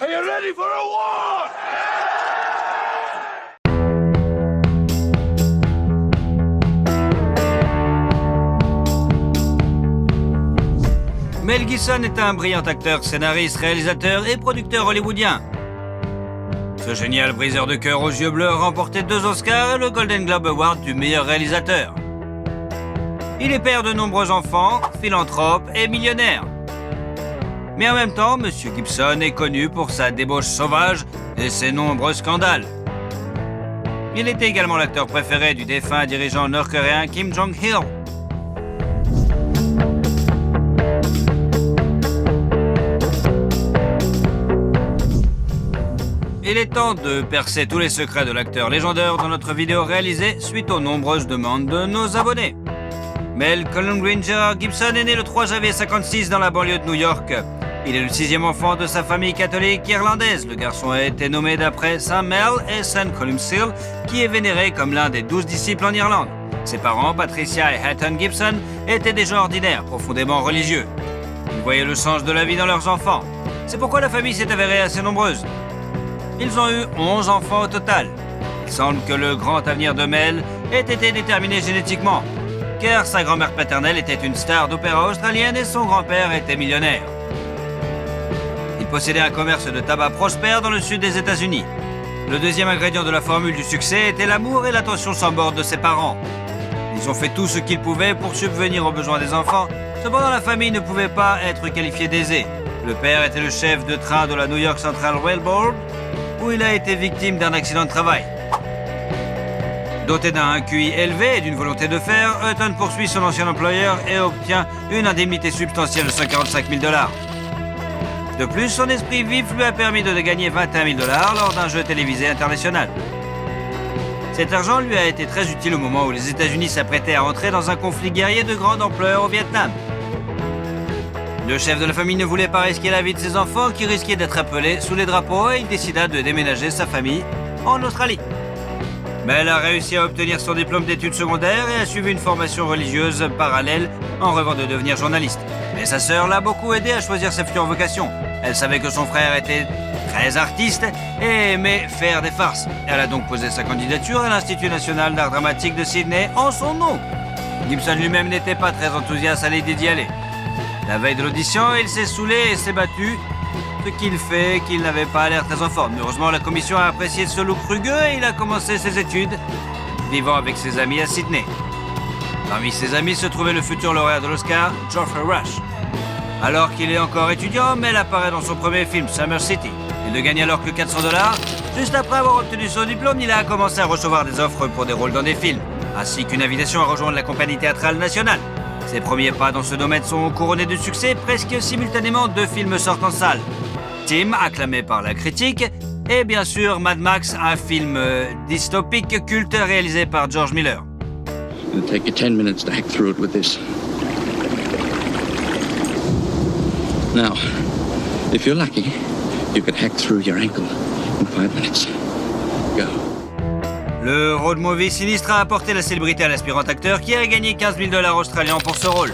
Are you ready for a war? Mel Gibson est un brillant acteur, scénariste, réalisateur et producteur hollywoodien. Ce génial briseur de cœur aux yeux bleus a remporté 2 Oscars et le Golden Globe Award du meilleur réalisateur. Il est père de nombreux enfants, philanthrope et millionnaire. Mais en même temps, M. Gibson est connu pour sa débauche sauvage et ses nombreux scandales. Il était également l'acteur préféré du défunt dirigeant nord-coréen Kim Jong-il. Il est temps de percer tous les secrets de l'acteur légendaire dans notre vidéo réalisée suite aux nombreuses demandes de nos abonnés. Mel Colin Gerard Gibson est né le 3 janvier 1956 dans la banlieue de New York. Il est le 6e enfant de sa famille catholique irlandaise. Le garçon a été nommé d'après Saint Mel et Saint Columcille, qui est vénéré comme l'un des 12 disciples en Irlande. Ses parents, Patricia et Hatton Gibson, étaient des gens ordinaires, profondément religieux. Ils voyaient le sens de la vie dans leurs enfants. C'est pourquoi la famille s'est avérée assez nombreuse. Ils ont eu 11 enfants au total. Il semble que le grand avenir de Mel ait été déterminé génétiquement, car sa grand-mère paternelle était une star d'opéra australienne et son grand-père était millionnaire. Il possédait un commerce de tabac prospère dans le sud des États-Unis. Le deuxième ingrédient de la formule du succès était l'amour et l'attention sans borne de ses parents. Ils ont fait tout ce qu'ils pouvaient pour subvenir aux besoins des enfants. Cependant, la famille ne pouvait pas être qualifiée d'aisée. Le père était le chef de train de la New York Central Railroad, où il a été victime d'un accident de travail. Doté d'un QI élevé et d'une volonté de faire, Hutton poursuit son ancien employeur et obtient une indemnité substantielle de 145 000 $. De plus, son esprit vif lui a permis de gagner 21 000 $ lors d'un jeu télévisé international. Cet argent lui a été très utile au moment où les États-Unis s'apprêtaient à entrer dans un conflit guerrier de grande ampleur au Vietnam. Le chef de la famille ne voulait pas risquer la vie de ses enfants qui risquaient d'être appelés sous les drapeaux et il décida de déménager sa famille en Australie. Mel a réussi à obtenir son diplôme d'études secondaires et a suivi une formation religieuse parallèle en rêvant de devenir journaliste. Mais sa sœur l'a beaucoup aidé à choisir sa future vocation. Elle savait que son frère était très artiste et aimait faire des farces. Elle a donc posé sa candidature à l'Institut national d'art dramatique de Sydney en son nom. Gibson lui-même n'était pas très enthousiaste à l'idée d'y aller. La veille de l'audition, il s'est saoulé et s'est battu, ce qu'il fait qu'il n'avait pas l'air très en forme. Heureusement, la commission a apprécié ce look rugueux et il a commencé ses études, vivant avec ses amis à Sydney. Parmi ses amis se trouvait le futur lauréat de l'Oscar, Geoffrey Rush. Alors qu'il est encore étudiant, Mel apparaît dans son premier film, Summer City. Il ne gagne alors que 400 $. Juste après avoir obtenu son diplôme, il a commencé à recevoir des offres pour des rôles dans des films, ainsi qu'une invitation à rejoindre la compagnie théâtrale nationale. Ses premiers pas dans ce domaine sont couronnés de succès. Presque simultanément, 2 films sortent en salle. Tim, acclamé par la critique, et bien sûr Mad Max, un film dystopique culte réalisé par George Miller. It'll take you 10 minutes to hack through it with this. Now, if you're lucky, you could hack through your ankle in 5 minutes. Go. Le road movie sinistre a apporté la célébrité à l'aspirant acteur qui a gagné 15 000 $ australiens pour ce rôle.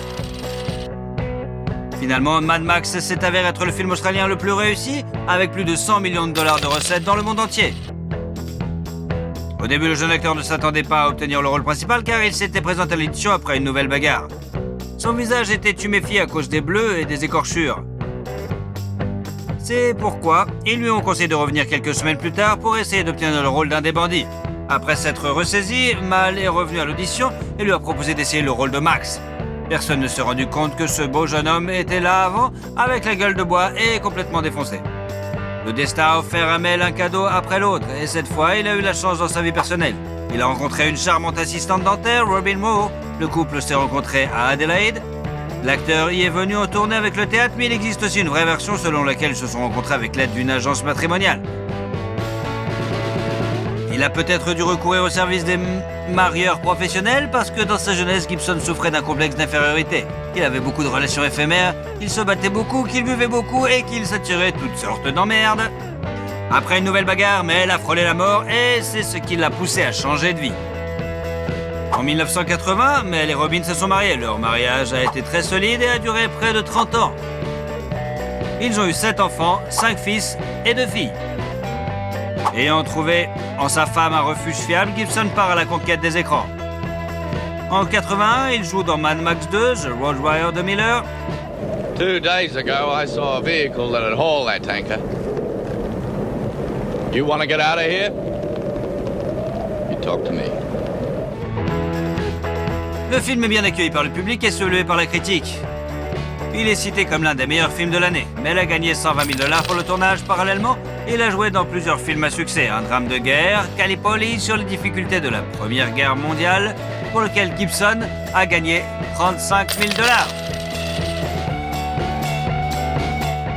Finalement, Mad Max s'est avéré être le film australien le plus réussi, avec plus de 100 millions de $ de recettes dans le monde entier. Au début, le jeune acteur ne s'attendait pas à obtenir le rôle principal car il s'était présenté à l'édition après une nouvelle bagarre. Son visage était tuméfié à cause des bleus et des écorchures. C'est pourquoi ils lui ont conseillé de revenir quelques semaines plus tard pour essayer d'obtenir le rôle d'un des bandits. Après s'être ressaisi, Mal est revenu à l'audition et lui a proposé d'essayer le rôle de Max. Personne ne s'est rendu compte que ce beau jeune homme était là avant, avec la gueule de bois et complètement défoncé. Le destin a offert à Mel un cadeau après l'autre, et cette fois, il a eu la chance dans sa vie personnelle. Il a rencontré une charmante assistante dentaire, Robin Moore. Le couple s'est rencontré à Adelaide. L'acteur y est venu en tournée avec le théâtre, mais il existe aussi une vraie version selon laquelle ils se sont rencontrés avec l'aide d'une agence matrimoniale. Il a peut-être dû recourir au service des marieurs professionnels parce que dans sa jeunesse, Gibson souffrait d'un complexe d'infériorité. Il avait beaucoup de relations éphémères, il se battait beaucoup, qu'il buvait beaucoup et qu'il s'attirait toutes sortes d'emmerdes. Après une nouvelle bagarre, Mel a frôlé la mort et c'est ce qui l'a poussé à changer de vie. En 1980, Mel et Robin se sont mariés. Leur mariage a été très solide et a duré près de 30 ans. Ils ont eu 7 enfants, 5 fils et 2 filles. Ayant trouvé en sa femme un refuge fiable, Gibson part à la conquête des écrans. En 81, il joue dans Mad Max 2, The Road Warrior de Miller. 2 days ago, I saw a vehicle that had hauled that tanker. You want to get out of here? You talk to me. Le film est bien accueilli par le public et salué par la critique. Il est cité comme l'un des meilleurs films de l'année, mais il a gagné 120 000 $ pour le tournage. Parallèlement, il a joué dans plusieurs films à succès. Un drame de guerre, Gallipoli, sur les difficultés de la Première Guerre mondiale, pour lequel Gibson a gagné 35 000 $.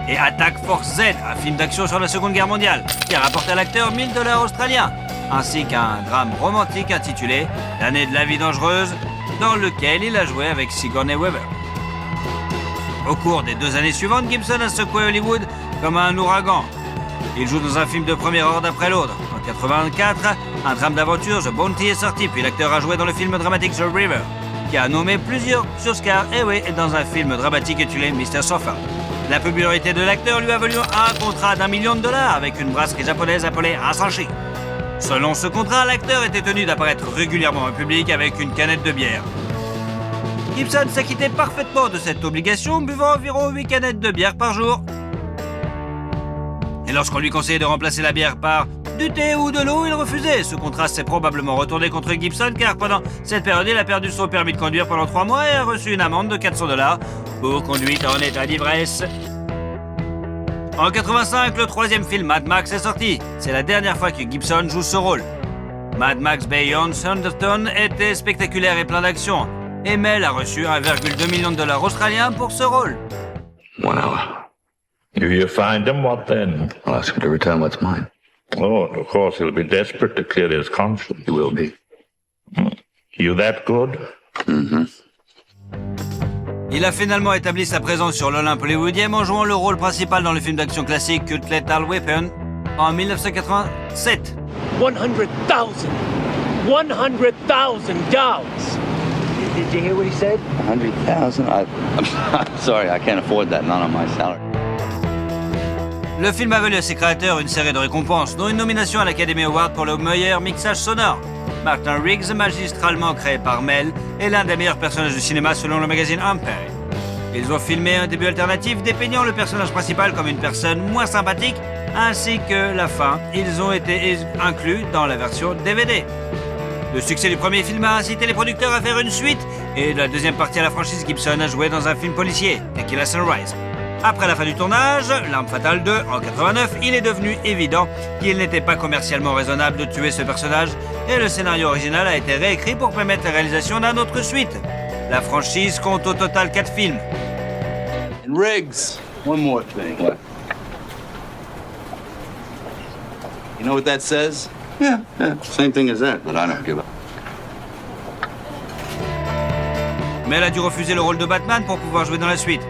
Et Attack Force Z, un film d'action sur la Seconde Guerre mondiale, qui a rapporté à l'acteur 1 000 $ australiens, ainsi qu'un drame romantique intitulé L'année de la vie dangereuse, dans lequel il a joué avec Sigourney Weaver. Au cours des 2 années suivantes, Gibson a secoué Hollywood comme un ouragan. Il joue dans un film de premier ordre après l'autre. En 1984, un drame d'aventure, The Bounty, est sorti, puis l'acteur a joué dans le film dramatique The River, qui a nommé plusieurs Oscars, et dans un film dramatique intitulé Mr. Sofa. La popularité de l'acteur lui a valu un contrat d'1 million $ avec une brasserie japonaise appelée Asahi. Selon ce contrat, l'acteur était tenu d'apparaître régulièrement en public avec une canette de bière. Gibson s'acquittait parfaitement de cette obligation, buvant environ 8 canettes de bière par jour. Et lorsqu'on lui conseillait de remplacer la bière par du thé ou de l'eau, il refusait. Ce contraste s'est probablement retourné contre Gibson, car pendant cette période, il a perdu son permis de conduire pendant 3 mois et a reçu une amende de 400 $ pour conduite en état d'ivresse. En 1985, le 3e film Mad Max est sorti. C'est la dernière fois que Gibson joue ce rôle. Mad Max Beyond Thunderdome était spectaculaire et plein d'action. Et Mel a reçu 1,2 million $ australiens pour ce rôle. 1 hour. If you find him, what then? I'll ask him to return what's mine. Oh, of course, he'll be desperate to clear his conscience. He will be. You that good? Mm-hmm. Il a finalement établi sa présence sur l'Olympe hollywoodien en jouant le rôle principal dans le film d'action classique Cult Lethal Weapon en 1987. 100,000 dollars. Did you hear what he said? 100,000? I'm sorry, I can't afford that, not on my salary. Le film a valu à ses créateurs une série de récompenses, dont une nomination à l'Academy Award pour le meilleur mixage sonore. Martin Riggs, magistralement créé par Mel, est l'un des meilleurs personnages de cinéma selon le magazine Empire. Ils ont filmé un début alternatif dépeignant le personnage principal comme une personne moins sympathique, ainsi que la fin. Ils ont été inclus dans la version DVD. Le succès du premier film a incité les producteurs à faire une suite, et de la deuxième partie à la franchise, Gibson a joué dans un film policier, Tequila Sunrise. Après la fin du tournage, L'Arme Fatale 2, en 89, il est devenu évident qu'il n'était pas commercialement raisonnable de tuer ce personnage, et le scénario original a été réécrit pour permettre la réalisation d'un autre suite. La franchise compte au total 4 films. And Riggs, one more thing. What? You know what that says? Yeah. Same thing as that, but I don't give up. Mais elle a dû refuser le rôle de Batman pour pouvoir jouer dans la suite.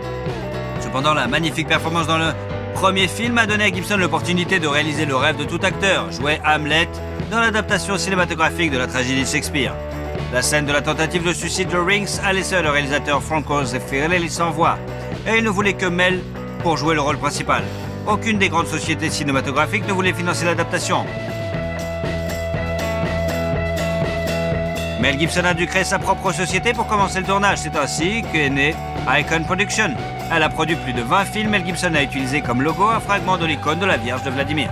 Cependant, la magnifique performance dans le premier film a donné à Gibson l'opportunité de réaliser le rêve de tout acteur, jouer Hamlet dans l'adaptation cinématographique de la tragédie de Shakespeare. La scène de la tentative de suicide de Riggs a laissé le réalisateur Franco Zeffirelli sans voix, et il ne voulait que Mel pour jouer le rôle principal. Aucune des grandes sociétés cinématographiques ne voulait financer l'adaptation. Mel Gibson a dû créer sa propre société pour commencer le tournage. C'est ainsi qu'est née Icon Production. Elle a produit plus de 20 films. Mel Gibson a utilisé comme logo un fragment de l'icône de la Vierge de Vladimir.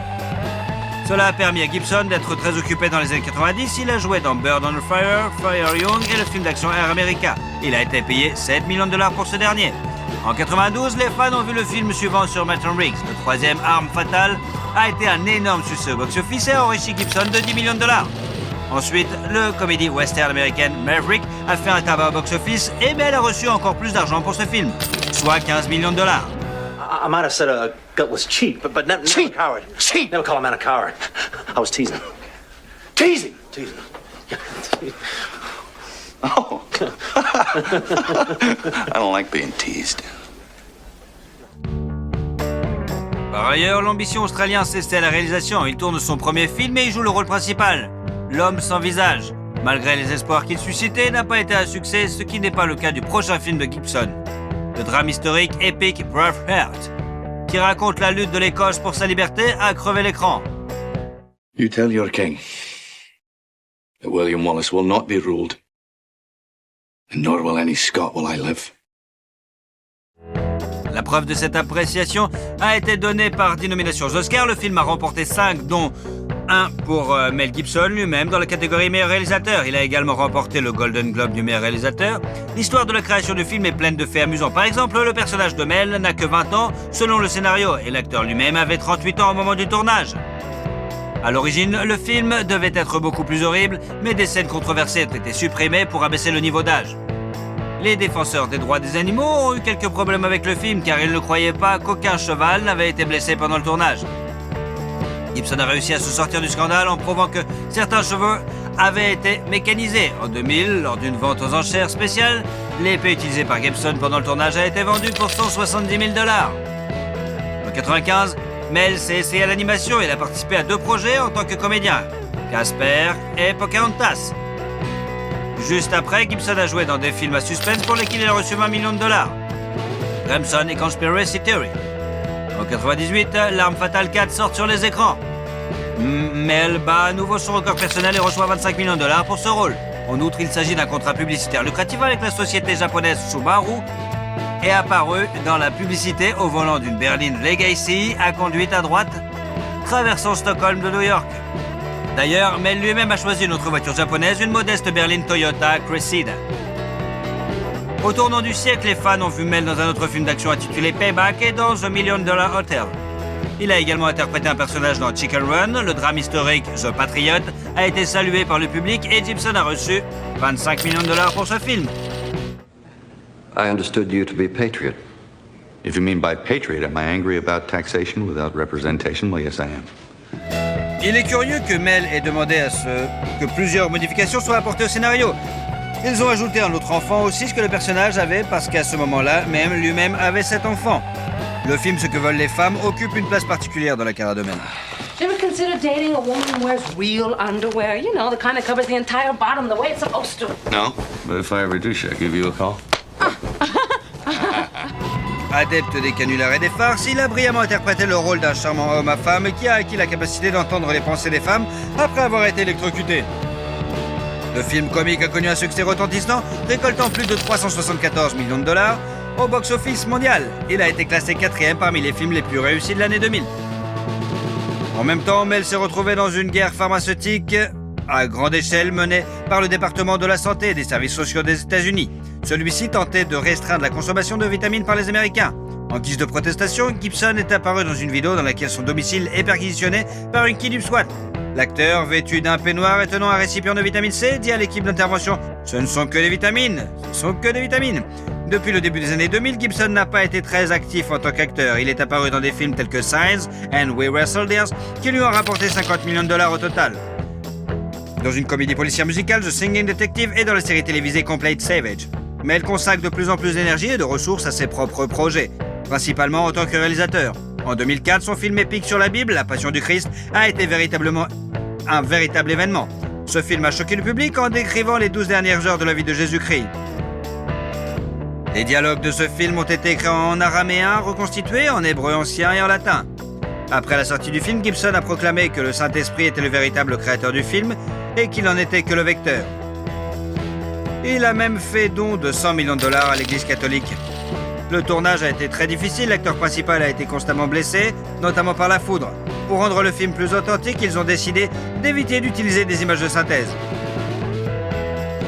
Cela a permis à Gibson d'être très occupé dans les années 90. Il a joué dans Bird on Fire, Fire Young et le film d'action Air America. Il a été payé 7 millions de $ pour ce dernier. En 92, les fans ont vu le film suivant sur Martin Riggs. Le 3e, Arme Fatale, a été un énorme succès au box-office et a enrichi Gibson de 10 millions de $. Ensuite, le comédie western américaine Maverick a fait un tabac au box-office et Mel a reçu encore plus d'argent pour ce film, soit 15 millions de $. I might have said a gut was cheap, but never a coward. Cheap. Never call a man a coward. I was teasing. Teasing. Teasing. Oh. I don't like being teased. Par ailleurs, l'ambition australienne cessait à la réalisation. Il tourne son premier film et il joue le rôle principal, L'Homme sans visage. Malgré les espoirs qu'il suscitait, n'a pas été un succès, ce qui n'est pas le cas du prochain film de Gibson, le drame historique épique Braveheart. qui raconte la lutte de l'Écosse pour sa liberté, a crevé l'écran. You tell your king that William Wallace will not be ruled, and nor will any Scot while I live. La preuve de cette appréciation a été donnée par 10 nominations aux Oscars. Le film a remporté 5, dont 1 pour Mel Gibson lui-même dans la catégorie meilleur réalisateur. Il a également remporté le Golden Globe du meilleur réalisateur. L'histoire de la création du film est pleine de faits amusants. Par exemple, le personnage de Mel n'a que 20 ans selon le scénario et l'acteur lui-même avait 38 ans au moment du tournage. À l'origine, le film devait être beaucoup plus horrible, mais des scènes controversées ont été supprimées pour abaisser le niveau d'âge. Les défenseurs des droits des animaux ont eu quelques problèmes avec le film car ils ne croyaient pas qu'aucun cheval n'avait été blessé pendant le tournage. Gibson a réussi à se sortir du scandale en prouvant que certains chevaux avaient été mécanisés. En 2000, lors d'une vente aux enchères spéciales, l'épée utilisée par Gibson pendant le tournage a été vendue pour 170 000 $. En 1995, Mel s'est essayé à l'animation et il a participé à 2 projets en tant que comédien, Casper et Pocahontas. Juste après, Gibson a joué dans des films à suspense pour lesquels il a reçu 20 millions de $. Crimson et Conspiracy Theory. En 1998, L'Arme Fatale 4 sort sur les écrans. Mel bat à nouveau son record personnel et reçoit 25 millions de $ pour ce rôle. En outre, il s'agit d'un contrat publicitaire lucratif avec la société japonaise Subaru et apparu dans la publicité au volant d'une berline Legacy à conduite à droite, traversant Stockholm de New York. D'ailleurs, Mel lui-même a choisi une autre voiture japonaise, une modeste berline Toyota Cressida. Au tournant du siècle, les fans ont vu Mel dans un autre film d'action intitulé Payback et dans The $1 Million Hotel. Il a également interprété un personnage dans Chicken Run. Le drame historique The Patriot a été salué par le public et Gibson a reçu 25 millions de $ pour ce film. I understood you to be a patriot. If you mean by patriot, am I angry about taxation without representation? Well, yes, I am. Il est curieux que Mel ait demandé que plusieurs modifications soient apportées au scénario. Ils ont ajouté un autre enfant aussi, ce que le personnage avait, parce qu'à ce moment-là, même lui-même avait 7 enfants. Le film Ce que veulent les femmes occupe une place particulière dans la carrière de Mel. Do you ever consider dating a woman who wears real underwear? You know, the kind that covers the entire bottom the way it's supposed to. No, but if I ever do, should I give you a call? Adepte des canulars et des farces, il a brillamment interprété le rôle d'un charmant homme à femme qui a acquis la capacité d'entendre les pensées des femmes après avoir été électrocuté. Le film comique a connu un succès retentissant, récoltant plus de 374 millions de $ au box-office mondial. Il a été classé 4e parmi les films les plus réussis de l'année 2000. En même temps, Mel s'est retrouvé dans une guerre pharmaceutique à grande échelle menée par le département de la santé et des services sociaux des États-Unis. Celui-ci tentait de restreindre la consommation de vitamines par les Américains. En guise de protestation, Gibson est apparu dans une vidéo dans laquelle son domicile est perquisitionné par une kidnap SWAT. L'acteur, vêtu d'un peignoir et tenant un récipient de vitamine C, dit à l'équipe d'intervention « Ce ne sont que des vitamines, ce ne sont que des vitamines ». Depuis le début des années 2000, Gibson n'a pas été très actif en tant qu'acteur. Il est apparu dans des films tels que Signs and We Were Soldiers, qui lui ont rapporté 50 millions de $ au total. Dans une comédie policière musicale, The Singing Detective, et dans la série télévisée Complete Savage. Mais elle consacre de plus en plus d'énergie et de ressources à ses propres projets, principalement en tant que réalisateur. En 2004, son film épique sur la Bible, La Passion du Christ, a été véritablement un véritable événement. Ce film a choqué le public en décrivant les 12 dernières heures de la vie de Jésus-Christ. Les dialogues de ce film ont été écrits en araméen, reconstitués en hébreu ancien et en latin. Après la sortie du film, Gibson a proclamé que le Saint-Esprit était le véritable créateur du film et qu'il n'en était que le vecteur. Il a même fait don de 100 millions de $ à l'Église catholique. Le tournage a été très difficile, l'acteur principal a été constamment blessé, notamment par la foudre. Pour rendre le film plus authentique, ils ont décidé d'éviter d'utiliser des images de synthèse.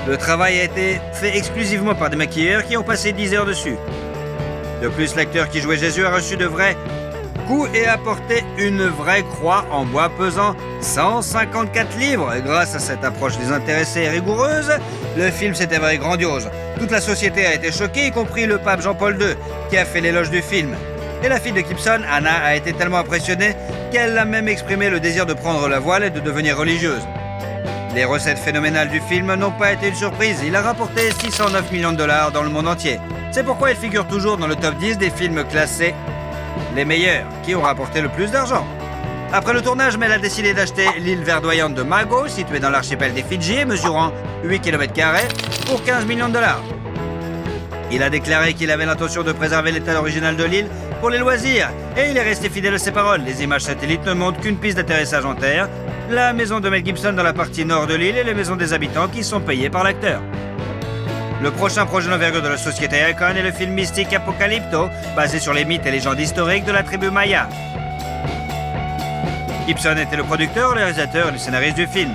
Le travail a été fait exclusivement par des maquilleurs qui ont passé 10 heures dessus. De plus, l'acteur qui jouait Jésus a reçu de vrais coups et a porté une vraie croix en bois pesant 154 livres. Et grâce à cette approche désintéressée et rigoureuse, le film s'est avéré grandiose. Toute la société a été choquée, y compris le pape Jean-Paul II, qui a fait l'éloge du film. Et la fille de Gibson, Anna, a été tellement impressionnée qu'elle a même exprimé le désir de prendre la voile et de devenir religieuse. Les recettes phénoménales du film n'ont pas été une surprise. Il a rapporté 609 millions de $ dans le monde entier. C'est pourquoi il figure toujours dans le top 10 des films classés les meilleurs, qui ont rapporté le plus d'argent. Après le tournage, Mel a décidé d'acheter l'île verdoyante de Mago, située dans l'archipel des Fidji et mesurant 8 km², pour 15 millions de $. Il a déclaré qu'il avait l'intention de préserver l'état original de l'île pour les loisirs. Et il est resté fidèle à ses paroles. Les images satellites ne montrent qu'une piste d'atterrissage en terre, la maison de Mel Gibson dans la partie nord de l'île et les maisons des habitants qui sont payées par l'acteur. Le prochain projet d'envergure de la société Icon est le film mystique Apocalypto, basé sur les mythes et légendes historiques de la tribu Maya. Gibson était le producteur, le réalisateur et le scénariste du film.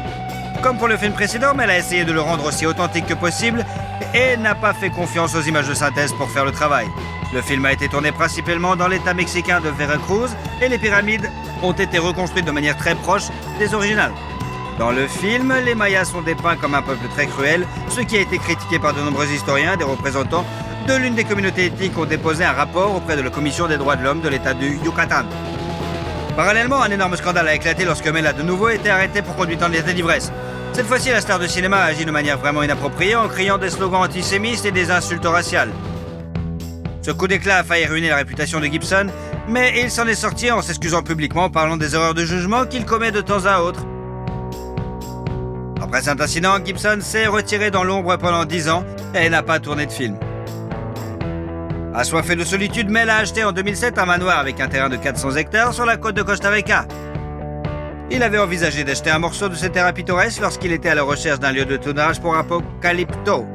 Comme pour le film précédent, mais elle a essayé de le rendre aussi authentique que possible et n'a pas fait confiance aux images de synthèse pour faire le travail. Le film a été tourné principalement dans l'état mexicain de Veracruz et les pyramides ont été reconstruites de manière très proche des originales. Dans le film, les Mayas sont dépeints comme un peuple très cruel, ce qui a été critiqué par de nombreux historiens. Des représentants de l'une des communautés ethniques ont déposé un rapport auprès de la Commission des droits de l'homme de l'État du Yucatan. Parallèlement, un énorme scandale a éclaté lorsque Mel a de nouveau été arrêté pour conduite en état d'ivresse. Cette fois-ci, la star de cinéma a agi de manière vraiment inappropriée en criant des slogans antisémites et des insultes raciales. Ce coup d'éclat a failli ruiner la réputation de Gibson, mais il s'en est sorti en s'excusant publiquement en parlant des erreurs de jugement qu'il commet de temps à autre. Après cet incident, Gibson s'est retiré dans l'ombre pendant 10 ans et n'a pas tourné de film. Assoiffé de solitude, Mel a acheté en 2007 un manoir avec un terrain de 400 hectares sur la côte de Costa Rica. Il avait envisagé d'acheter un morceau de ce terrain pittoresque lorsqu'il était à la recherche d'un lieu de tournage pour Apocalypto.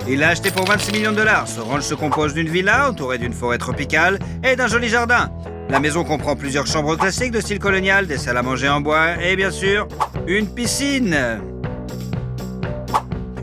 Il l'a acheté pour 26 millions de dollars. Ce ranch se compose d'une villa entourée d'une forêt tropicale et d'un joli jardin. La maison comprend plusieurs chambres classiques de style colonial, des salles à manger en bois et bien sûr, une piscine.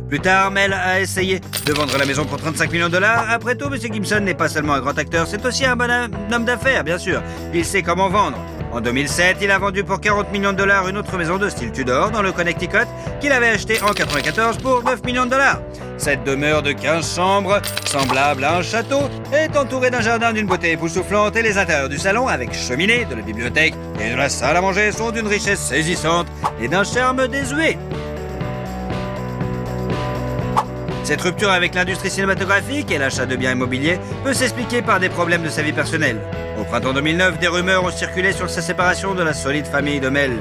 Plus tard, Mel a essayé de vendre la maison pour 35 millions de dollars. Après tout, M. Gibson n'est pas seulement un grand acteur, c'est aussi un bon homme d'affaires, bien sûr. Il sait comment vendre. En 2007, il a vendu pour 40 millions de dollars une autre maison de style Tudor dans le Connecticut qu'il avait achetée en 1994 pour 9 millions de dollars. Cette demeure de 15 chambres, semblable à un château, est entourée d'un jardin d'une beauté époustouflante et les intérieurs du salon, avec cheminée, de la bibliothèque et de la salle à manger, sont d'une richesse saisissante et d'un charme désuet. Cette rupture avec l'industrie cinématographique et l'achat de biens immobiliers peut s'expliquer par des problèmes de sa vie personnelle. Au printemps 2009, des rumeurs ont circulé sur sa séparation de la solide famille de Mel.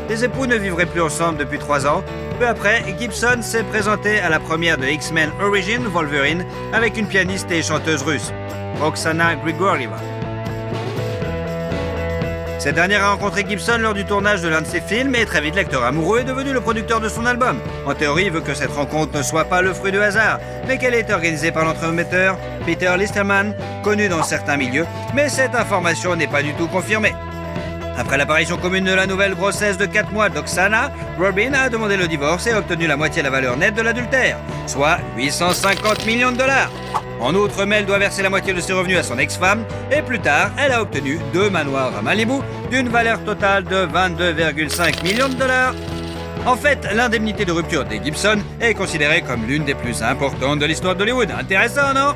Les époux ne vivraient plus ensemble depuis 3 ans. Peu après, Gibson s'est présenté à la première de X-Men Origins Wolverine avec une pianiste et chanteuse russe, Oksana Grigorieva. Cette dernière a rencontré Gibson lors du tournage de l'un de ses films et très vite l'acteur amoureux est devenu le producteur de son album. En théorie, il veut que cette rencontre ne soit pas le fruit de hasard, mais qu'elle ait été organisée par l'entremetteur Peter Listerman, connu dans certains milieux, mais cette information n'est pas du tout confirmée. Après l'apparition commune de la nouvelle grossesse de 4 mois d'Oksana, Robin a demandé le divorce et a obtenu la moitié de la valeur nette de l'adultère, soit 850 millions de dollars. En outre, Mel doit verser la moitié de ses revenus à son ex-femme et plus tard, elle a obtenu 2 manoirs à Malibu d'une valeur totale de 22,5 millions de dollars. En fait, l'indemnité de rupture des Gibson est considérée comme l'une des plus importantes de l'histoire d'Hollywood. Intéressant, non?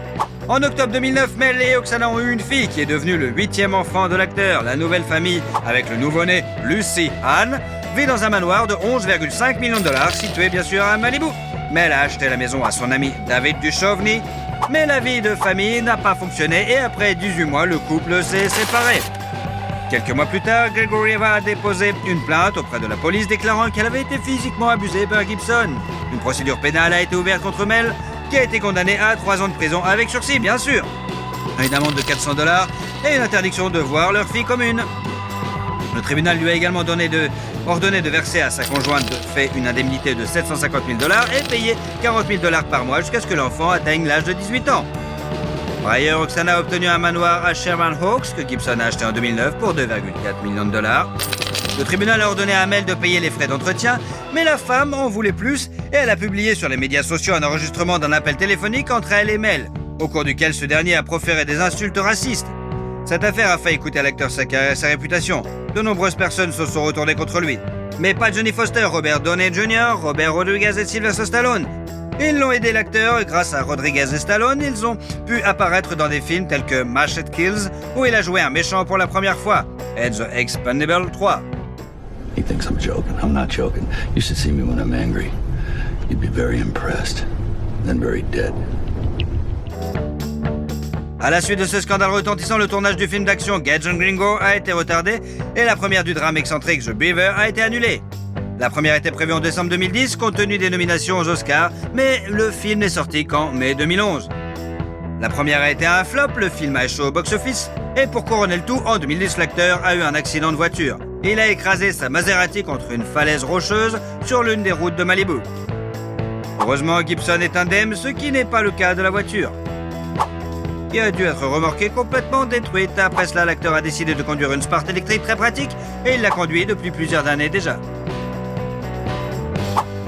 En octobre 2009, Mel et Oksana ont eu une fille qui est devenue le 8e enfant de l'acteur. La nouvelle famille, avec le nouveau-né Lucy Ann, vit dans un manoir de 11,5 millions de dollars situé bien sûr à Malibu. Mel a acheté la maison à son ami David Duchovny, mais la vie de famille n'a pas fonctionné et après 18 mois, le couple s'est séparé. Quelques mois plus tard, Grigorieva a déposé une plainte auprès de la police déclarant qu'elle avait été physiquement abusée par Gibson. Une procédure pénale a été ouverte contre Mel, qui a été condamnée à 3 ans de prison avec sursis, bien sûr. Une amende de 400 $ et une interdiction de voir leur fille commune. Le tribunal lui a également ordonné de verser à sa conjointe de fait une indemnité de 750 000 $ et payer 40 000 $ par mois jusqu'à ce que l'enfant atteigne l'âge de 18 ans. Par ailleurs, Oksana a obtenu un manoir à Sherman Oaks que Gibson a acheté en 2009 pour 2,4 millions de dollars. Le tribunal a ordonné à Mel de payer les frais d'entretien, mais la femme en voulait plus et elle a publié sur les médias sociaux un enregistrement d'un appel téléphonique entre elle et Mel, au cours duquel ce dernier a proféré des insultes racistes. Cette affaire a failli coûter à l'acteur sa carrière et sa réputation. De nombreuses personnes se sont retournées contre lui. Mais pas Johnny Foster, Robert Downey Jr., Robert Rodriguez et Sylvester Stallone. Ils l'ont aidé l'acteur et grâce à Rodriguez et Stallone, ils ont pu apparaître dans des films tels que Machete Kills, où il a joué un méchant pour la première fois, et The Expendables 3. He thinks I'm joking. I'm not joking. You should see me when I'm angry. You'd be very impressed. Then very dead. À la suite de ce scandale retentissant, le tournage du film d'action Gadget Gringo a été retardé et la première du drame excentrique The Beaver a été annulée. La première était prévue en décembre 2010 compte tenu des nominations aux Oscars, mais le film n'est sorti qu'en mai 2011. La première a été un flop, le film a échoué au box-office, et pour couronner le tout, en 2010, l'acteur a eu un accident de voiture. Il a écrasé sa Maserati contre une falaise rocheuse sur l'une des routes de Malibu. Heureusement, Gibson est indemne, ce qui n'est pas le cas de la voiture, qui a dû être remorquée complètement détruite. Après cela, l'acteur a décidé de conduire une Sport électrique très pratique, et il l'a conduit depuis plusieurs années déjà.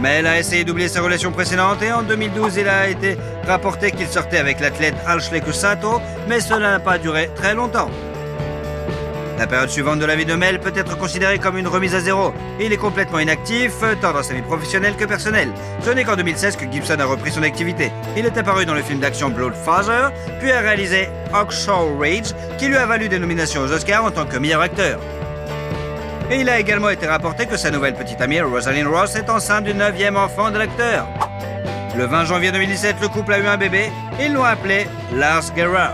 Mais elle a essayé d'oublier sa relation précédente et en 2012, il a été rapporté qu'il sortait avec l'athlète Ashley Cusato, mais cela n'a pas duré très longtemps. La période suivante de la vie de Mel peut être considérée comme une remise à zéro. Il est complètement inactif, tant dans sa vie professionnelle que personnelle. Ce n'est qu'en 2016 que Gibson a repris son activité. Il est apparu dans le film d'action Bloodfather, puis a réalisé Hacksaw Ridge, qui lui a valu des nominations aux Oscars en tant que meilleur acteur. Et il a également été rapporté que sa nouvelle petite amie, Rosalind Ross, est enceinte du 9e enfant de l'acteur. Le 20 janvier 2017, le couple a eu un bébé. Ils l'ont appelé Lars Gerard.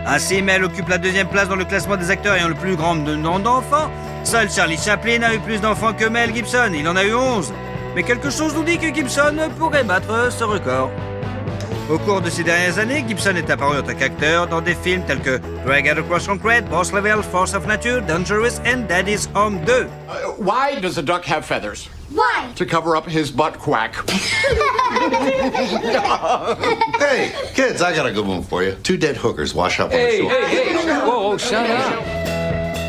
Ainsi, Mel occupe la 2e place dans le classement des acteurs ayant le plus grand nombre d'enfants. Seul Charlie Chaplin a eu plus d'enfants que Mel Gibson. Il en a eu 11. Mais quelque chose nous dit que Gibson pourrait battre ce record. Au cours de ces dernières années, Gibson est apparu en tant qu'acteur dans des films tels que Dragged Across Concrete, Boss Level, Force of Nature, Dangerous and Daddy's Home 2. Why does a duck have feathers? Why? To cover up his butt quack. Hey, kids, I got a good one for you. 2 dead hookers wash up on the shore. Hey, whoa, shut up.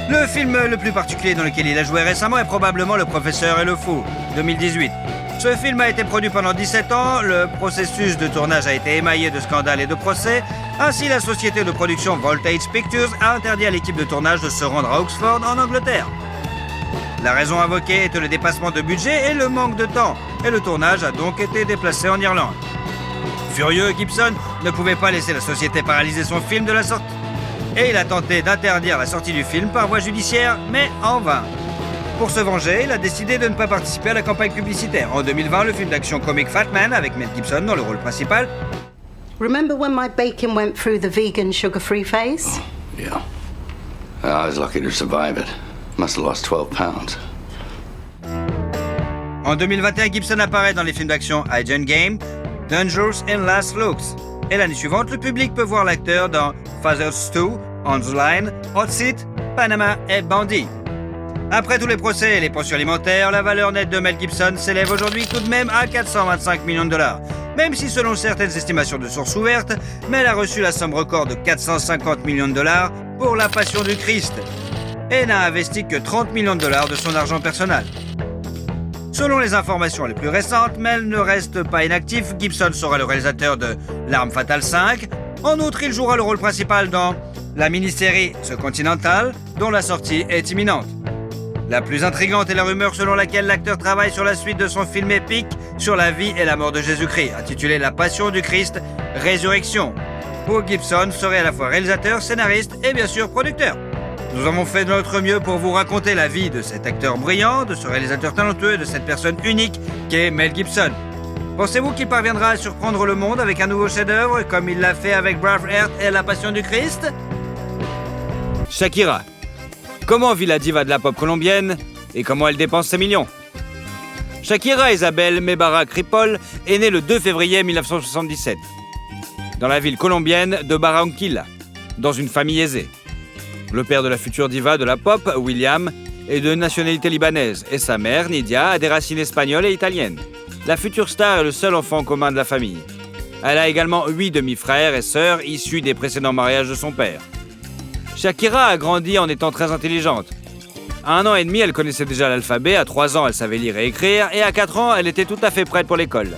Le film le plus particulier dans lequel il a joué récemment est probablement Le Professeur et le Fou, 2018. Ce film a été produit pendant 17 ans, le processus de tournage a été émaillé de scandales et de procès. Ainsi, la société de production Voltage Pictures a interdit à l'équipe de tournage de se rendre à Oxford, en Angleterre. La raison invoquée était le dépassement de budget et le manque de temps, et le tournage a donc été déplacé en Irlande. Furieux, Gibson ne pouvait pas laisser la société paralyser son film de la sorte. Et il a tenté d'interdire la sortie du film par voie judiciaire, mais en vain. Pour se venger, il a décidé de ne pas participer à la campagne publicitaire. En 2020, le film d'action comique Fat Man, avec Mel Gibson dans le rôle principal. Remember when my bacon went through the vegan sugar-free phase? Oh, yeah. I was lucky to survive it. Must have lost 12 pounds. En 2021, Gibson apparaît dans les films d'action Agent Game, Dangerous and Last Looks. Et l'année suivante, le public peut voir l'acteur dans Father's 2, On the Line, Hot Seat, Panama et Bandit. Après tous les procès et les pensions alimentaires, la valeur nette de Mel Gibson s'élève aujourd'hui tout de même à 425 millions de dollars. Même si selon certaines estimations de sources ouvertes, Mel a reçu la somme record de 450 millions de dollars pour La Passion du Christ et n'a investi que 30 millions de dollars de son argent personnel. Selon les informations les plus récentes, Mel ne reste pas inactif. Gibson sera le réalisateur de L'Arme Fatale 5. En outre, il jouera le rôle principal dans la mini-série The Continental, dont la sortie est imminente. La plus intrigante est la rumeur selon laquelle l'acteur travaille sur la suite de son film épique sur la vie et la mort de Jésus-Christ, intitulé La Passion du Christ, Résurrection, où Gibson serait à la fois réalisateur, scénariste et bien sûr producteur. Nous avons fait de notre mieux pour vous raconter la vie de cet acteur brillant, de ce réalisateur talentueux, de cette personne unique qu'est Mel Gibson. Pensez-vous qu'il parviendra à surprendre le monde avec un nouveau chef-d'œuvre comme il l'a fait avec Braveheart et La Passion du Christ? Shakira. Comment vit la diva de la pop colombienne et comment elle dépense ses millions? Shakira Isabel Mebarak Ripoll est née le 2 février 1977 dans la ville colombienne de Barranquilla, dans une famille aisée. Le père de la future diva de la pop, William, est de nationalité libanaise et sa mère, Nidia, a des racines espagnoles et italiennes. La future star est le seul enfant commun de la famille. Elle a également 8 demi-frères et sœurs issus des précédents mariages de son père. Shakira a grandi en étant très intelligente. À 1 an et demi, elle connaissait déjà l'alphabet, à 3 ans, elle savait lire et écrire, et à 4 ans, elle était tout à fait prête pour l'école.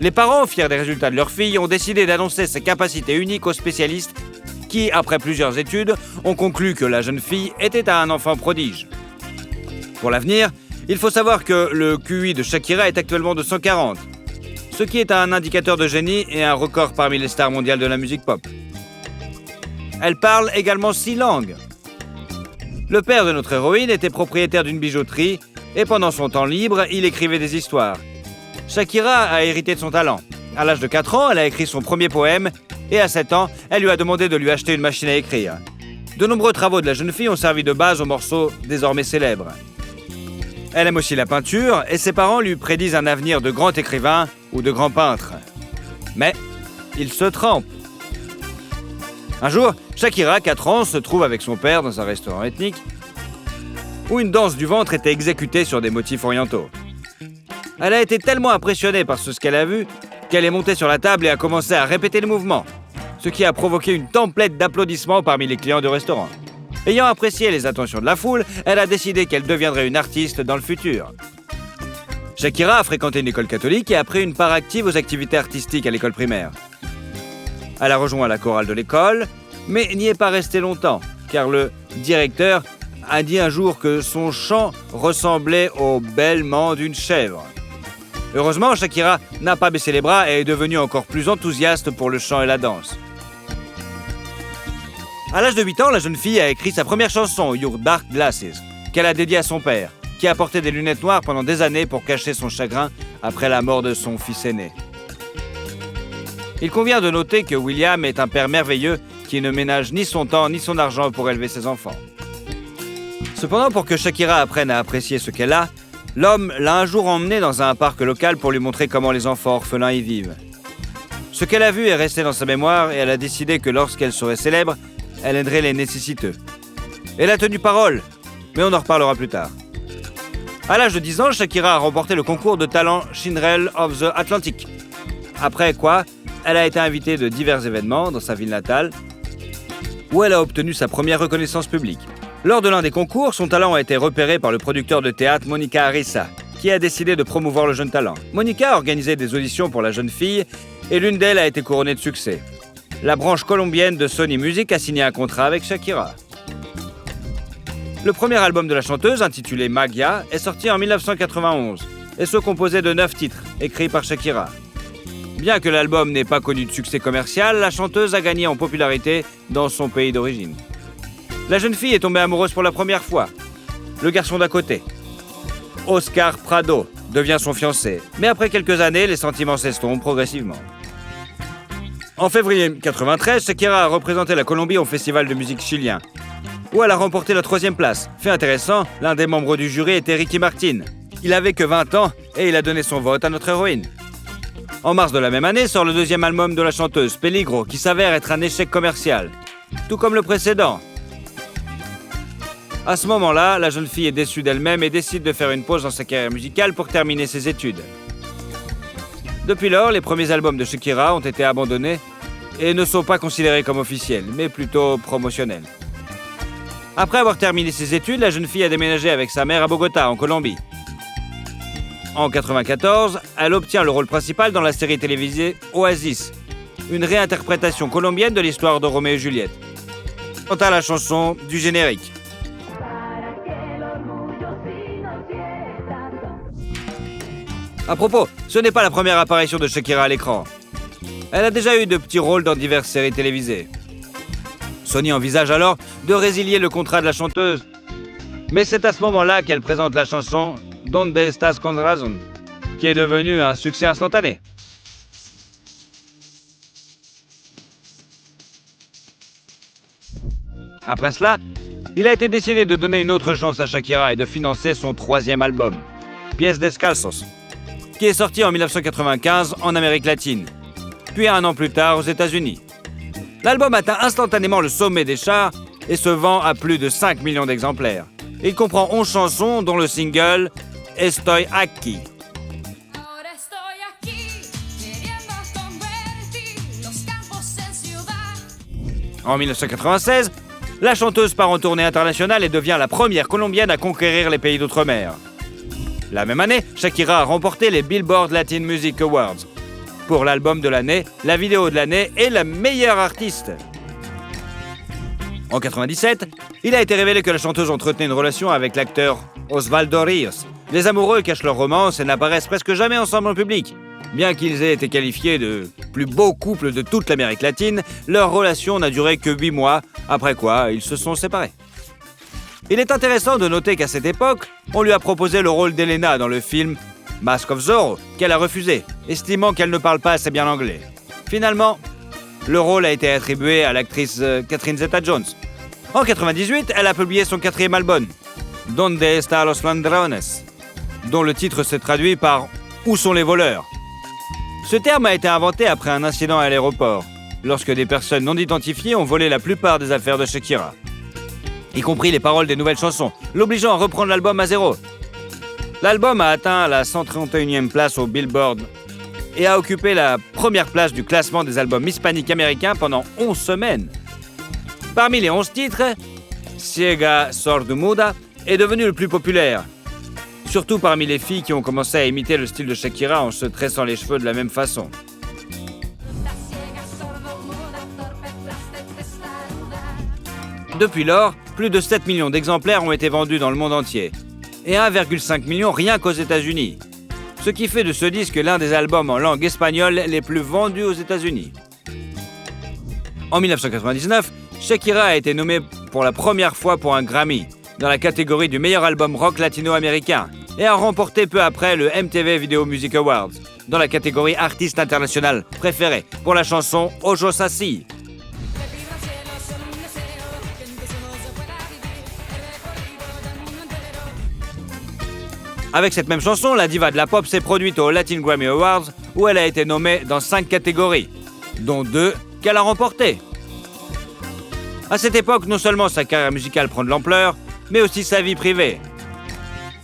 Les parents, fiers des résultats de leur fille, ont décidé d'annoncer ses capacités uniques aux spécialistes qui, après plusieurs études, ont conclu que la jeune fille était un enfant prodige. Pour l'avenir, il faut savoir que le QI de Shakira est actuellement de 140, ce qui est un indicateur de génie et un record parmi les stars mondiales de la musique pop. Elle parle également 6 langues. Le père de notre héroïne était propriétaire d'une bijouterie et pendant son temps libre, il écrivait des histoires. Shakira a hérité de son talent. À l'âge de 4 ans, elle a écrit son premier poème et à 7 ans, elle lui a demandé de lui acheter une machine à écrire. De nombreux travaux de la jeune fille ont servi de base au morceau désormais célèbre. Elle aime aussi la peinture et ses parents lui prédisent un avenir de grand écrivain ou de grand peintre. Mais il se trempe. Un jour, Shakira, 4 ans, se trouve avec son père dans un restaurant ethnique où une danse du ventre était exécutée sur des motifs orientaux. Elle a été tellement impressionnée par ce qu'elle a vu qu'elle est montée sur la table et a commencé à répéter le mouvement, ce qui a provoqué une tempête d'applaudissements parmi les clients du restaurant. Ayant apprécié les attentions de la foule, elle a décidé qu'elle deviendrait une artiste dans le futur. Shakira a fréquenté une école catholique et a pris une part active aux activités artistiques à l'école primaire. Elle a rejoint la chorale de l'école, mais n'y est pas restée longtemps, car le directeur a dit un jour que son chant ressemblait au bêlement d'une chèvre. Heureusement, Shakira n'a pas baissé les bras et est devenue encore plus enthousiaste pour le chant et la danse. À l'âge de 8 ans, la jeune fille a écrit sa première chanson, Your Dark Glasses, qu'elle a dédiée à son père, qui a porté des lunettes noires pendant des années pour cacher son chagrin après la mort de son fils aîné. Il convient de noter que William est un père merveilleux qui ne ménage ni son temps ni son argent pour élever ses enfants. Cependant, pour que Shakira apprenne à apprécier ce qu'elle a, l'homme l'a un jour emmenée dans un parc local pour lui montrer comment les enfants orphelins y vivent. Ce qu'elle a vu est resté dans sa mémoire et elle a décidé que lorsqu'elle serait célèbre, elle aiderait les nécessiteux. Elle a tenu parole, mais on en reparlera plus tard. À l'âge de 10 ans, Shakira a remporté le concours de talent Cinderella of the Atlantic. Après quoi, elle a été invitée de divers événements dans sa ville natale, où elle a obtenu sa première reconnaissance publique. Lors de l'un des concours, son talent a été repéré par le producteur de théâtre Monica Arisa, qui a décidé de promouvoir le jeune talent. Monica a organisé des auditions pour la jeune fille et l'une d'elles a été couronnée de succès. La branche colombienne de Sony Music a signé un contrat avec Shakira. Le premier album de la chanteuse, intitulé Magia, est sorti en 1991 et se composait de 9 titres, écrits par Shakira. Bien que l'album n'ait pas connu de succès commercial, la chanteuse a gagné en popularité dans son pays d'origine. La jeune fille est tombée amoureuse pour la première fois. Le garçon d'à côté, Oscar Prado, devient son fiancé. Mais après quelques années, les sentiments s'estompent progressivement. En février 1993, Shakira a représenté la Colombie au festival de musique chilien, où elle a remporté la 3e place. Fait intéressant, l'un des membres du jury était Ricky Martin. Il avait que 20 ans et il a donné son vote à notre héroïne. En mars de la même année sort le 2e album de la chanteuse, Peligro, qui s'avère être un échec commercial, tout comme le précédent. À ce moment-là, la jeune fille est déçue d'elle-même et décide de faire une pause dans sa carrière musicale pour terminer ses études. Depuis lors, les premiers albums de Shakira ont été abandonnés et ne sont pas considérés comme officiels, mais plutôt promotionnels. Après avoir terminé ses études, la jeune fille a déménagé avec sa mère à Bogota, en Colombie. En 1994, elle obtient le rôle principal dans la série télévisée Oasis, une réinterprétation colombienne de l'histoire de Roméo et Juliette. Quant à la chanson du générique. À propos, ce n'est pas la première apparition de Shakira à l'écran. Elle a déjà eu de petits rôles dans diverses séries télévisées. Sony envisage alors de résilier le contrat de la chanteuse. Mais c'est à ce moment-là qu'elle présente la chanson Donde estás con razón, qui est devenue un succès instantané. Après cela, il a été décidé de donner une autre chance à Shakira et de financer son 3e album, Pies Descalzos, qui est sorti en 1995 en Amérique latine, puis 1 an plus tard aux États-Unis. L'album atteint instantanément le sommet des charts et se vend à plus de 5 millions d'exemplaires. Il comprend 11 chansons, dont le single Estoy aquí. En 1996, la chanteuse part en tournée internationale et devient la première colombienne à conquérir les pays d'outre-mer. La même année, Shakira a remporté les Billboard Latin Music Awards pour l'album de l'année, la vidéo de l'année et la meilleure artiste. En 1997, il a été révélé que la chanteuse entretenait une relation avec l'acteur Osvaldo Rios. Les amoureux cachent leur romance et n'apparaissent presque jamais ensemble en public. Bien qu'ils aient été qualifiés de plus beaux couples de toute l'Amérique latine, leur relation n'a duré que 8 mois, après quoi ils se sont séparés. Il est intéressant de noter qu'à cette époque, on lui a proposé le rôle d'Elena dans le film Mask of Zorro, qu'elle a refusé, estimant qu'elle ne parle pas assez bien l'anglais. Finalement, le rôle a été attribué à l'actrice Catherine Zeta-Jones. En 1998, elle a publié son 4e album, Donde están los ladrones, dont le titre se traduit par « Où sont les voleurs ?». Ce terme a été inventé après un incident à l'aéroport, lorsque des personnes non identifiées ont volé la plupart des affaires de Shakira, y compris les paroles des nouvelles chansons, l'obligeant à reprendre l'album à zéro. L'album a atteint la 131e place au Billboard et a occupé la première place du classement des albums hispaniques américains pendant 11 semaines. Parmi les 11 titres, Ciega Sordomuda est devenu le plus populaire, surtout parmi les filles qui ont commencé à imiter le style de Shakira en se tressant les cheveux de la même façon. Depuis lors, plus de 7 millions d'exemplaires ont été vendus dans le monde entier, et 1,5 million rien qu'aux États-Unis, ce qui fait de ce disque l'un des albums en langue espagnole les plus vendus aux États-Unis. En 1999, Shakira a été nommée pour la première fois pour un Grammy, dans la catégorie du meilleur album rock latino-américain, et a remporté peu après le MTV Video Music Awards, dans la catégorie artiste international préféré, pour la chanson Ojo Sassi. Avec cette même chanson, la diva de la pop s'est produite aux Latin Grammy Awards, où elle a été nommée dans 5 catégories, dont 2 qu'elle a remportées. À cette époque, non seulement sa carrière musicale prend de l'ampleur, mais aussi sa vie privée.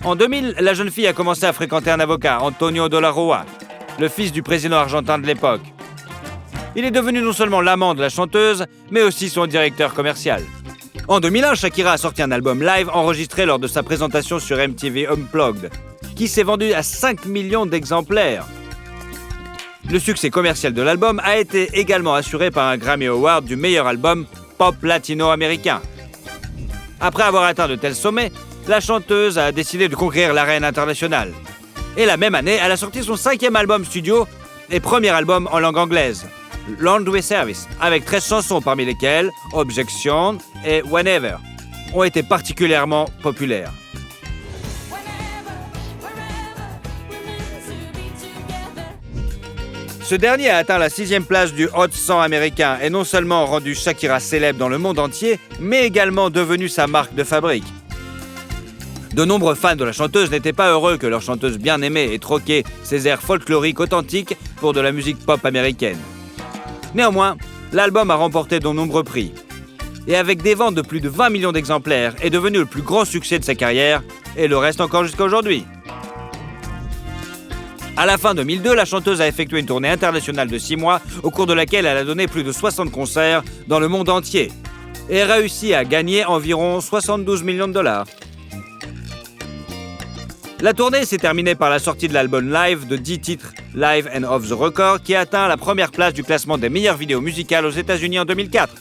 En 2000, la jeune fille a commencé à fréquenter un avocat, Antonio de la Rúa, le fils du président argentin de l'époque. Il est devenu non seulement l'amant de la chanteuse, mais aussi son directeur commercial. En 2001, Shakira a sorti un album live enregistré lors de sa présentation sur MTV Unplugged, qui s'est vendu à 5 millions d'exemplaires. Le succès commercial de l'album a été également assuré par un Grammy Award du meilleur album pop latino-américain. Après avoir atteint de tels sommets, la chanteuse a décidé de conquérir l'arène internationale. Et la même année, elle a sorti son 5e album studio et premier album en langue anglaise, Laundry Service, avec 13 chansons parmi lesquelles Objection et Whenever ont été particulièrement populaires. Ce dernier a atteint la 6e place du Hot 100 américain et non seulement rendu Shakira célèbre dans le monde entier, mais également devenu sa marque de fabrique. De nombreux fans de la chanteuse n'étaient pas heureux que leur chanteuse bien-aimée ait troqué ses airs folkloriques authentiques pour de la musique pop américaine. Néanmoins, l'album a remporté de nombreux prix. Et avec des ventes de plus de 20 millions d'exemplaires, est devenu le plus grand succès de sa carrière, et le reste encore jusqu'à aujourd'hui. À la fin 2002, la chanteuse a effectué une tournée internationale de 6 mois, au cours de laquelle elle a donné plus de 60 concerts dans le monde entier, et réussi à gagner environ 72 millions de dollars. La tournée s'est terminée par la sortie de l'album live de 10 titres Live and Off the Record qui a atteint la première place du classement des meilleures vidéos musicales aux États-Unis en 2004.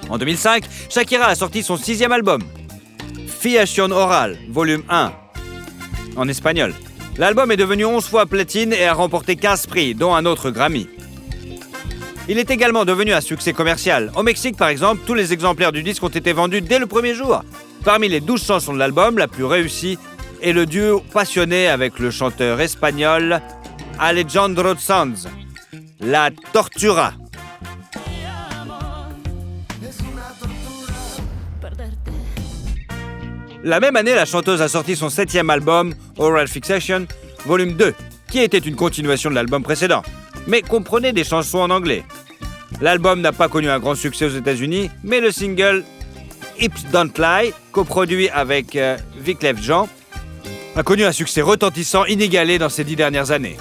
En 2005, Shakira a sorti son 6e album, Fiación Oral, volume 1, en espagnol. L'album est devenu 11 fois platine et a remporté 15 prix, dont un autre Grammy. Il est également devenu un succès commercial. Au Mexique, par exemple, tous les exemplaires du disque ont été vendus dès le premier jour. Parmi les 12 chansons de l'album, la plus réussie est le duo passionné avec le chanteur espagnol Alejandro Sanz, La Tortura. La même année, la chanteuse a sorti son 7e album, Oral Fixation, volume 2, qui était une continuation de l'album précédent, mais comprenait des chansons en anglais. L'album n'a pas connu un grand succès aux États-Unis, mais le single Hips Don't Lie, coproduit avec Wyclef Jean, a connu un succès retentissant inégalé dans ces 10 dernières années.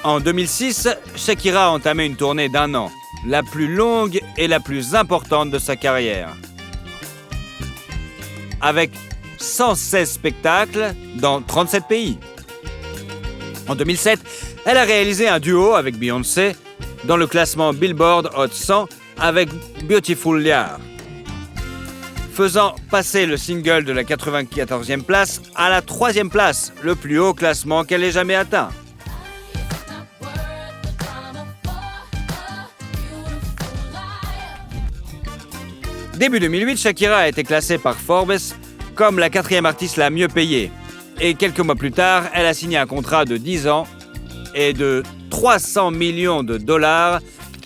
En 2006, Shakira a entamé une tournée d'1 an, la plus longue et la plus importante de sa carrière. Avec 116 spectacles dans 37 pays. En 2007, elle a réalisé un duo avec Beyoncé dans le classement Billboard Hot 100 avec Beautiful Liar, faisant passer le single de la 94e place à la 3e place, le plus haut classement qu'elle ait jamais atteint. Début 2008, Shakira a été classée par Forbes comme la 4e artiste la mieux payée. Et quelques mois plus tard, elle a signé un contrat de 10 ans et de 300 millions de dollars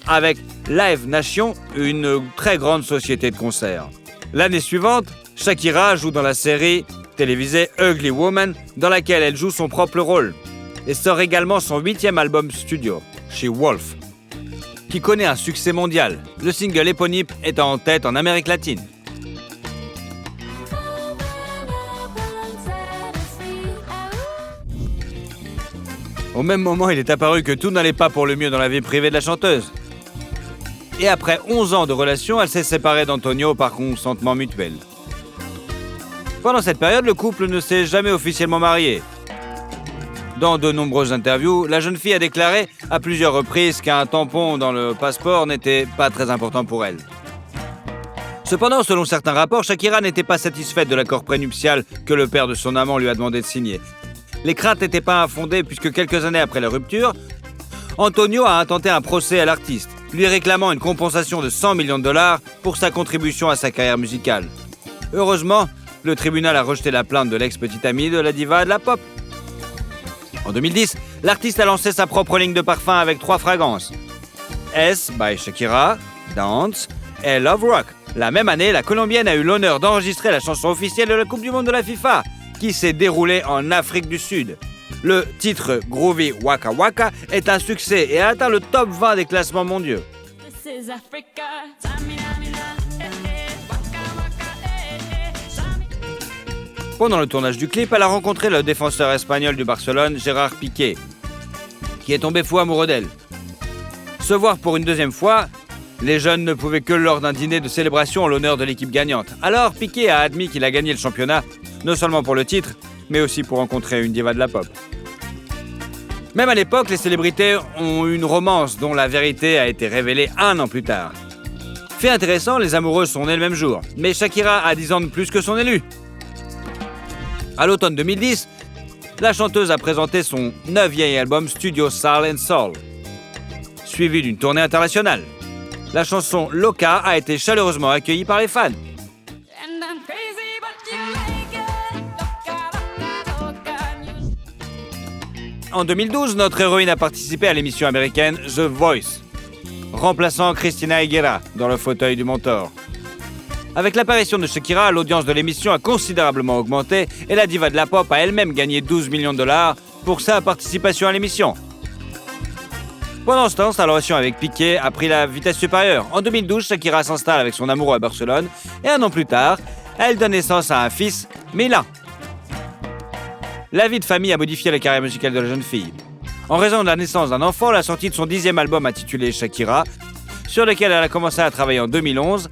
avec Live Nation, une très grande société de concerts. L'année suivante, Shakira joue dans la série télévisée Ugly Woman, dans laquelle elle joue son propre rôle, et sort également son 8e album studio, She Wolf, qui connaît un succès mondial, le single éponyme étant en tête en Amérique latine. Au même moment, il est apparu que tout n'allait pas pour le mieux dans la vie privée de la chanteuse. Et après 11 ans de relation, elle s'est séparée d'Antonio par consentement mutuel. Pendant cette période, le couple ne s'est jamais officiellement marié. Dans de nombreuses interviews, la jeune fille a déclaré à plusieurs reprises qu'un tampon dans le passeport n'était pas très important pour elle. Cependant, selon certains rapports, Shakira n'était pas satisfaite de l'accord prénuptial que le père de son amant lui a demandé de signer. Les craintes n'étaient pas infondées puisque quelques années après la rupture, Antonio a intenté un procès à l'artiste, lui réclamant une compensation de 100 millions de dollars pour sa contribution à sa carrière musicale. Heureusement, le tribunal a rejeté la plainte de l'ex-petite amie de la diva de la pop. En 2010, l'artiste a lancé sa propre ligne de parfum avec 3 fragrances. S by Shakira, Dance et Love Rock. La même année, la Colombienne a eu l'honneur d'enregistrer la chanson officielle de la Coupe du Monde de la FIFA, qui s'est déroulée en Afrique du Sud. Le titre Groovy Waka Waka est un succès et a atteint le top 20 des classements mondiaux. Pendant le tournage du clip, elle a rencontré le défenseur espagnol du Barcelone, Gerard Piqué, qui est tombé fou amoureux d'elle. Se voir pour une deuxième fois, les jeunes ne pouvaient que lors d'un dîner de célébration en l'honneur de l'équipe gagnante. Alors Piqué a admis qu'il a gagné le championnat, non seulement pour le titre, mais aussi pour rencontrer une diva de la pop. Même à l'époque, les célébrités ont eu une romance dont la vérité a été révélée 1 an plus tard. Fait intéressant, les amoureux sont nés le même jour, mais Shakira a 10 ans de plus que son élu. À l'automne 2010, la chanteuse a présenté son 9e album Studio Soul & Soul, suivi d'une tournée internationale. La chanson Loca a été chaleureusement accueillie par les fans. En 2012, notre héroïne a participé à l'émission américaine The Voice, remplaçant Christina Aguilera dans le fauteuil du mentor. Avec l'apparition de Shakira, l'audience de l'émission a considérablement augmenté et la diva de la pop a elle-même gagné 12 millions de dollars pour sa participation à l'émission. Pendant ce temps, sa relation avec Piqué a pris la vitesse supérieure. En 2012, Shakira s'installe avec son amoureux à Barcelone et 1 an plus tard, elle donne naissance à un fils, Milan. La vie de famille a modifié la carrière musicale de la jeune fille. En raison de la naissance d'un enfant, la sortie de son 10e album intitulé Shakira, sur lequel elle a commencé à travailler en 2011,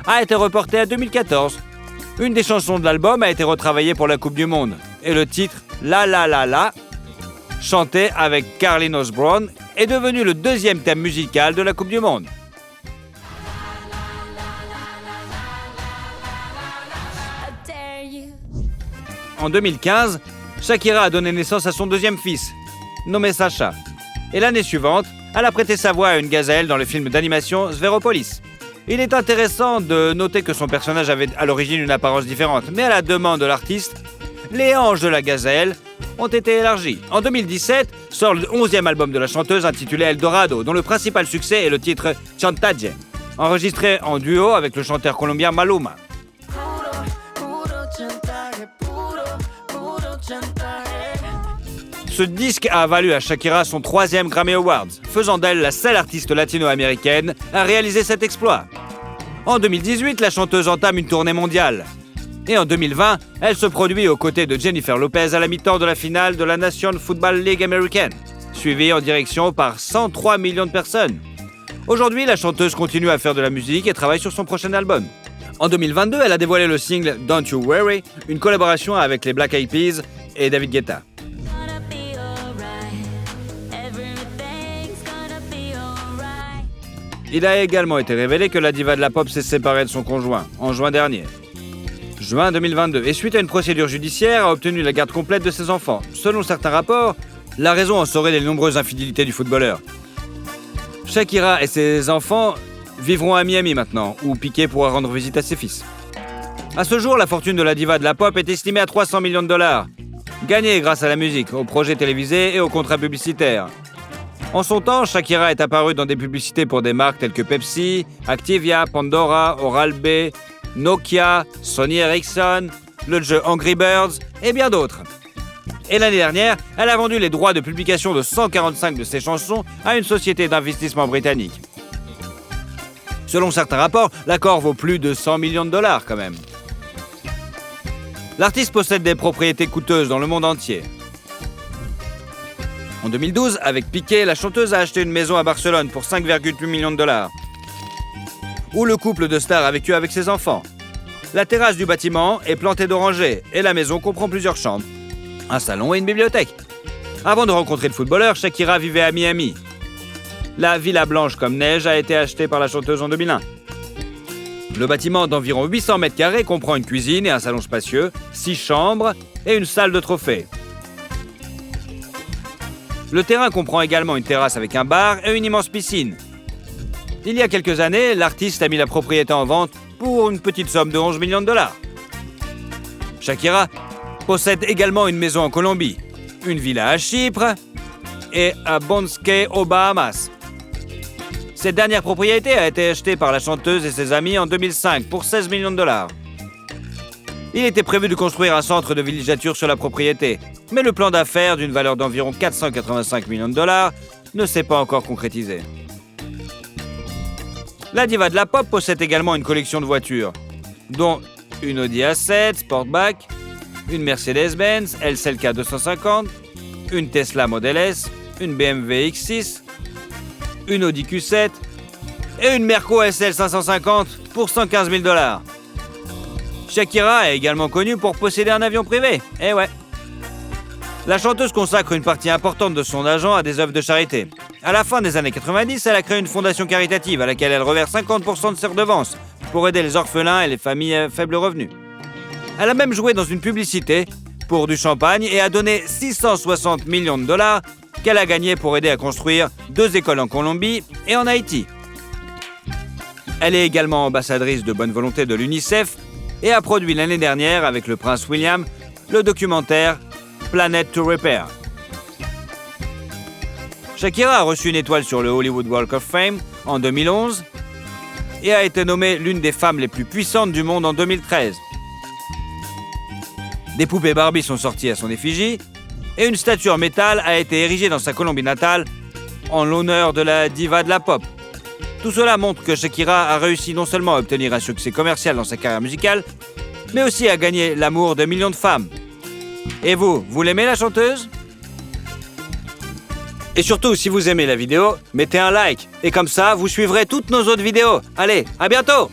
a été reportée à 2014. Une des chansons de l'album a été retravaillée pour la Coupe du Monde, et le titre La La La La, chanté avec Carlinhos Brown, est devenu le 2e thème musical de la Coupe du Monde. En 2015, Shakira a donné naissance à son 2e fils, nommé Sacha. Et l'année suivante, elle a prêté sa voix à une gazelle dans le film d'animation Zveropolis. Il est intéressant de noter que son personnage avait à l'origine une apparence différente, mais à la demande de l'artiste, les hanches de la gazelle ont été élargies. En 2017, sort le 11e album de la chanteuse intitulé Eldorado, dont le principal succès est le titre Chantage, enregistré en duo avec le chanteur colombien Maluma. Ce disque a valu à Shakira son 3e Grammy Awards, faisant d'elle la seule artiste latino-américaine à réaliser cet exploit. En 2018, la chanteuse entame une tournée mondiale. Et en 2020, elle se produit aux côtés de Jennifer Lopez à la mi-temps de la finale de la National Football League américaine, suivie en direction par 103 millions de personnes. Aujourd'hui, la chanteuse continue à faire de la musique et travaille sur son prochain album. En 2022, elle a dévoilé le single Don't You Worry, une collaboration avec les Black Eyed Peas et David Guetta. Il a également été révélé que la diva de la pop s'est séparée de son conjoint, en juin dernier. Juin 2022, et suite à une procédure judiciaire, a obtenu la garde complète de ses enfants. Selon certains rapports, la raison en serait les nombreuses infidélités du footballeur. Shakira et ses enfants vivront à Miami maintenant, où Piqué pourra rendre visite à ses fils. À ce jour, la fortune de la diva de la pop est estimée à 300 millions de dollars, gagnée grâce à la musique, aux projets télévisés et aux contrats publicitaires. En son temps, Shakira est apparue dans des publicités pour des marques telles que Pepsi, Activia, Pandora, Oral-B, Nokia, Sony Ericsson, le jeu Angry Birds et bien d'autres. Et l'année dernière, elle a vendu les droits de publication de 145 de ses chansons à une société d'investissement britannique. Selon certains rapports, l'accord vaut plus de 100 millions de dollars quand même. L'artiste possède des propriétés coûteuses dans le monde entier. En 2012, avec Piqué, la chanteuse a acheté une maison à Barcelone pour 5,8 millions de dollars. Où le couple de stars a vécu avec ses enfants. La terrasse du bâtiment est plantée d'orangers et la maison comprend plusieurs chambres, un salon et une bibliothèque. Avant de rencontrer le footballeur, Shakira vivait à Miami. La villa blanche comme neige a été achetée par la chanteuse en 2001. Le bâtiment d'environ 800 mètres carrés comprend une cuisine et un salon spacieux, 6 chambres et une salle de trophées. Le terrain comprend également une terrasse avec un bar et une immense piscine. Il y a quelques années, l'artiste a mis la propriété en vente pour une petite somme de 11 millions de dollars. Shakira possède également une maison en Colombie, une villa à Chypre et à Bonske aux Bahamas. Cette dernière propriété a été achetée par la chanteuse et ses amis en 2005 pour 16 millions de dollars. Il était prévu de construire un centre de villégiature sur la propriété, mais le plan d'affaires d'une valeur d'environ 485 millions de dollars ne s'est pas encore concrétisé. La diva de la pop possède également une collection de voitures, dont une Audi A7 Sportback, une Mercedes-Benz SLK 250, une Tesla Model S, une BMW X6, une Audi Q7 et une Merco SL 550 pour 115 000 dollars. Shakira est également connue pour posséder un avion privé. Eh ouais. La chanteuse consacre une partie importante de son argent à des œuvres de charité. À la fin des années 90, elle a créé une fondation caritative à laquelle elle reverse 50% de ses redevances pour aider les orphelins et les familles à faible revenu. Elle a même joué dans une publicité pour du champagne et a donné 660 millions de dollars qu'elle a gagné pour aider à construire 2 écoles en Colombie et en Haïti. Elle est également ambassadrice de bonne volonté de l'UNICEF et a produit l'année dernière avec le prince William le documentaire Planet to Repair. Shakira a reçu une étoile sur le Hollywood Walk of Fame en 2011 et a été nommée l'une des femmes les plus puissantes du monde en 2013. Des poupées Barbie sont sorties à son effigie et une statue en métal a été érigée dans sa Colombie natale en l'honneur de la diva de la pop. Tout cela montre que Shakira a réussi non seulement à obtenir un succès commercial dans sa carrière musicale, mais aussi à gagner l'amour de millions de femmes. Et vous l'aimez la chanteuse ? Et surtout, si vous aimez la vidéo, mettez un like. Et comme ça, vous suivrez toutes nos autres vidéos. Allez, à bientôt !